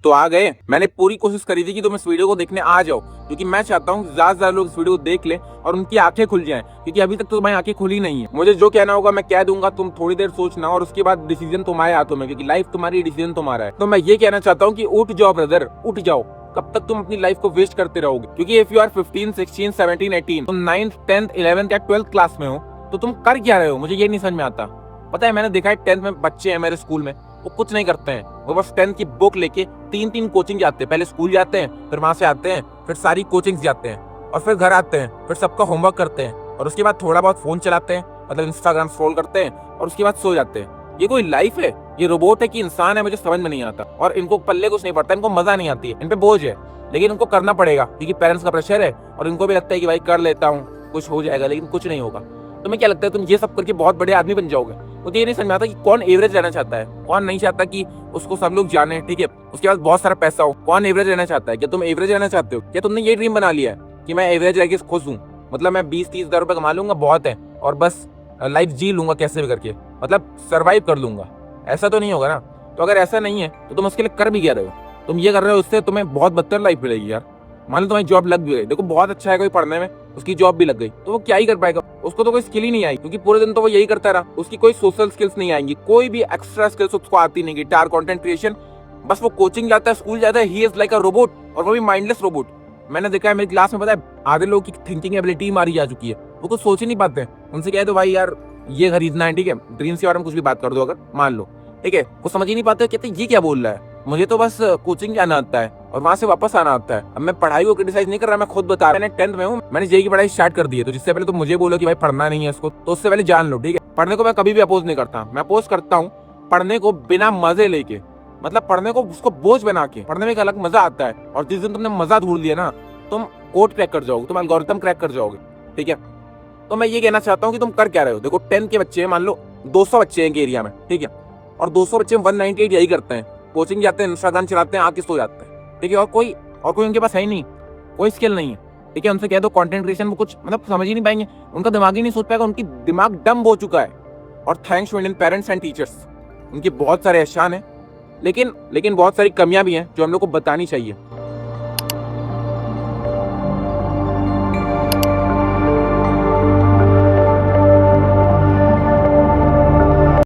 तो आ गए। मैंने पूरी कोशिश करी थी कि तुम इस वीडियो को देखने आ जाओ, क्योंकि मैं चाहता हूँ ज्यादा से ज्यादा लोग इस वीडियो को देख लें और उनकी आंखें खुल जाएं, क्योंकि अभी तक तो तुम्हारी आंखें खुली नहीं है। मुझे जो कहना होगा मैं कह दूंगा, तुम थोड़ी देर सोचना और उसके बाद डिसीजन तुम्हारे हाथों में, क्योंकि लाइफ तुम्हारी, डिसीजन तुम्हारा है। तो मैं ये कहना चाहता हूँ कि उठ जाओ ब्रदर, उठ जाओ। कब तक तुम अपनी लाइफ को वेस्ट करते रहोगे? क्योंकि इफ यू आर 15, 16, 17, 18, तुम 9th, 10th, 11th या 12th क्लास में हो तो तुम कर क्या रहे हो? मुझे ये नहीं समझ में आता। पता है, मैंने देखा है 10th में बच्चे हैं मेरे स्कूल में, वो कुछ नहीं करते हैं। वो बस 10th की बुक लेके 3-3 कोचिंग जाते हैं। पहले स्कूल जाते हैं, फिर वहां से आते हैं, फिर सारी कोचिंग जाते हैं और फिर घर आते हैं, फिर सबका होमवर्क करते हैं और उसके बाद थोड़ा बहुत फोन चलाते हैं, मतलब इंस्टाग्राम स्क्रॉल करते हैं और उसके बाद सो जाते हैं। ये कोई लाइफ है? ये रोबोट है कि इंसान है? मुझे समझ में नहीं आता। और इनको पल्ले कुछ नहीं पड़ता, इनको मजा नहीं आती है, इन पे बोझ है, लेकिन इनको करना पड़ेगा क्योंकि पेरेंट्स का प्रेशर है और इनको भी लगता है कि भाई कर लेता हूँ कुछ हो जाएगा, लेकिन कुछ नहीं होगा। तुम्हें क्या लगता है तुम ये सब करके बहुत बड़े आदमी बन जाओगे? मुझे ये नहीं समझ में आता कि कौन एवरेज रहना चाहता है, कौन नहीं चाहता कि उसको सब लोग जाने, ठीक है, उसके बाद बहुत सारा पैसा हो। कौन एवरेज रहना चाहता है? क्या तुम एवरेज रहना चाहते हो? क्या तुमने ये ड्रीम बना लिया है कि मैं एवरेज रह के खुश हूँ, मतलब मैं 20-30 हज़ार रुपए कमा लूंगा बहुत है और बस लाइफ जी लूंगा कैसे भी करके, मतलब सर्वाइव कर लूंगा? ऐसा तो नहीं होगा ना। तो अगर ऐसा नहीं है तो तुम उसके लिए कर भी क्या रहे हो? तुम ये कर रहे हो, उससे तुम्हें बहुत बदतर लाइफ मिलेगी यार। मान लो तुम्हारी जॉब लग भी गई, देखो बहुत अच्छा है कोई पढ़ने में, उसकी जॉब भी लग गई, तो वो क्या ही कर पाएगा? उसको तो कोई स्किल ही नहीं आई, क्योंकि पूरे दिन तो वो यही करता रहा। उसकी कोई सोशल स्किल्स नहीं आएंगी, कोई भी एक्स्ट्रा स्किल्स उसको आती नहीं, गिटार, कंटेंट क्रिएशन। बस वो कोचिंग जाता है, स्कूल जाता है, he is like a robot, और वो भी माइंडलेस रोबोट। मैंने देखा है मेरी क्लास में, पता है, आधे लोगों की थिंकिंग एबिलिटी मारी जा चुकी है, वो कुछ सोच ही नहीं पाते। उनसे कहे तो भाई यार ये खरीदना है, ठीक है, ड्रीम्स के बारे में कुछ भी बात कर दो अगर, मान लो, ठीक है, वो समझ ही नहीं पाते, कहते ये क्या बोल रहा है, मुझे तो बस कोचिंग जाना आता है और वहां से वापस आना आता है। अब मैं पढ़ाई को क्रिटिसाइज नहीं कर रहा, मैं खुद बता रहा। मैंने 10th में हूँ, मैंने जेईई की पढ़ाई स्टार्ट कर दी है, तो जिससे पहले तो मुझे बोलो कि भाई पढ़ना नहीं है इसको, तो उससे पहले जान लो, ठीक है। पढ़ने को मैं कभी भी अपोज नहीं करता, मैं अपोज करता हूँ पढ़ने को बिना मजे लेके, मतलब पढ़ने को उसको बोझ बना के। पढ़ने में एक अलग मजा आता है, और जिस दिन तुमने मजा ढूंढ लिया ना, तुम कोड क्रैक कर जाओगे, तुम एल्गोरिथम क्रैक कर जाओगे, ठीक है। तो मैं ये कहना चाहता हूँ कि तुम कर क्या रहे हो? देखो 10th के बच्चे हैं, मान लो 200 बच्चे हैं एरिया में, ठीक है, और 200 बच्चे 198 यही करते हैं, कोचिंग जाते हैं, इंस्टाग्राम चलाते हैं, आके सो जाते हैं, ठीक है, और कोई उनके पास है ही नहीं, कोई स्किल नहीं है, ठीक है। उनसे कह दो कंटेंट क्रिएशन, वो कुछ मतलब समझ ही नहीं पाएंगे, उनका दिमाग ही नहीं सोच पाएगा, उनकी दिमाग डम हो चुका है। और thanks to Indian parents and teachers, उनके बहुत सारे एहसान है, लेकिन बहुत सारी कमियां भी हैं जो हम लोग को बतानी चाहिए।